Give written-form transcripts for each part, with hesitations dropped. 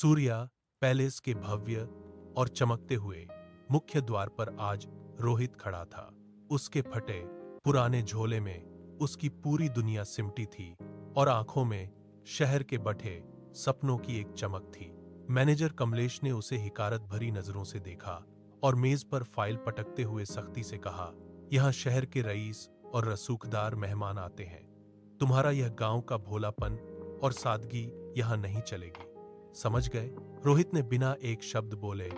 Surya palace के भव्य और चमकते हुए मुख्य द्वार पर आज रोहित खड़ा था। उसके फटे पुराने झोले में उसकी पूरी दुनिया सिमटी थी और आंखों में शहर के बटे सपनों की एक चमक थी। मैनेजर कमलेश ने उसे हिकारत भरी नजरों से देखा और मेज पर फाइल पटकते हुए सख्ती से कहा, यहाँ शहर के रईस और रसूखदार मेहमान आते हैं। तुम्हारा यह गांव का भोलापन और सादगी यहाँ नहीं चलेगी। समझ गए? रोहित ने बिना एक शब्द बोले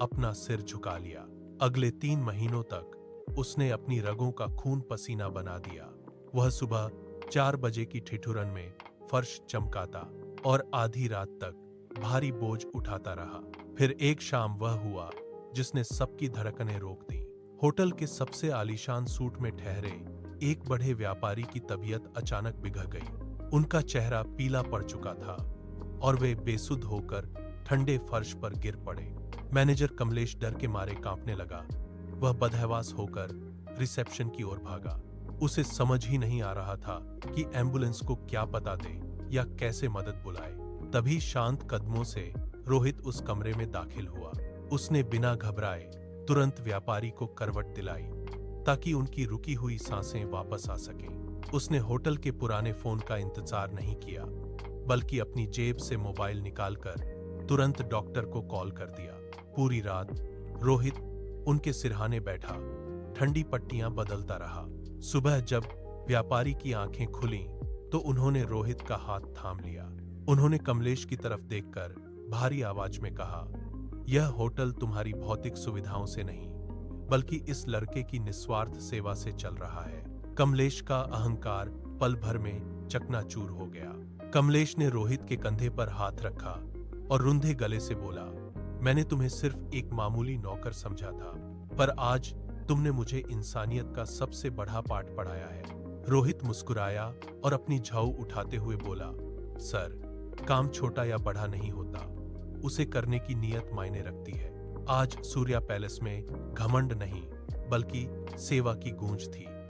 अपना सिर झुका लिया। अगले 3 महीनों तक उसने अपनी रगों का खून पसीना बना दिया। वह सुबह 4 बजे की ठिठुरन में फर्श चमकाता और आधी रात तक भारी बोझ उठाता रहा। फिर एक शाम वह हुआ जिसने सबकी धड़कनें रोक दी। होटल के सबसे आलीशान सूट में ठहरे एक बड़े व्यापारी की तबीयत अचानक बिगड़ गई। उनका चेहरा पीला पड़ चुका था और वे बेसुध होकर ठंडे फर्श पर गिर पड़े। मैनेजर कमलेश डर के मारे कांपने लगा। वह बदहवास होकर रिसेप्शन की ओर भागा। उसे समझ ही नहीं आ रहा था कि एम्बुलेंस को क्या पता दे या कैसे मदद बुलाए। तभी शांत कदमों से रोहित उस कमरे में दाखिल हुआ। उसने बिना घबराए तुरंत व्यापारी को करवट दिलाई ताकि उनकी रुकी हुई सांसें वापस आ सकें। उसने होटल के पुराने फोन का इंतजार नहीं किया, बल्कि अपनी जेब से मोबाइल निकालकर तुरंत डॉक्टर को कॉल कर दिया। पूरी रात रोहित उनके सिरहाने बैठा ठंडी पट्टियां बदलता रहा। सुबह जब व्यापारी की आंखें खुलीं तो उन्होंने रोहित का हाथ थाम लिया। उन्होंने कमलेश की तरफ देखकर भारी आवाज में कहा, यह होटल तुम्हारी भौतिक सुविधाओं से नहीं, बल्कि इस लड़के की निस्वार्थ सेवा से चल रहा है। कमलेश का अहंकार पल भर में चकनाचूर हो गया। कमलेश ने रोहित के कंधे पर हाथ रखा और रुंधे गले से बोला, मैंने तुम्हें सिर्फ एक मामूली नौकर समझा था, पर आज तुमने मुझे इंसानियत का सबसे बड़ा पाठ पढ़ाया है। रोहित मुस्कुराया और अपनी झाऊ उठाते हुए बोला, सर, काम छोटा या बड़ा नहीं होता, उसे करने की नीयत मायने रखती है। आज सूर्या पैलेस में घमंड नहीं, बल्कि सेवा की गूंज थी।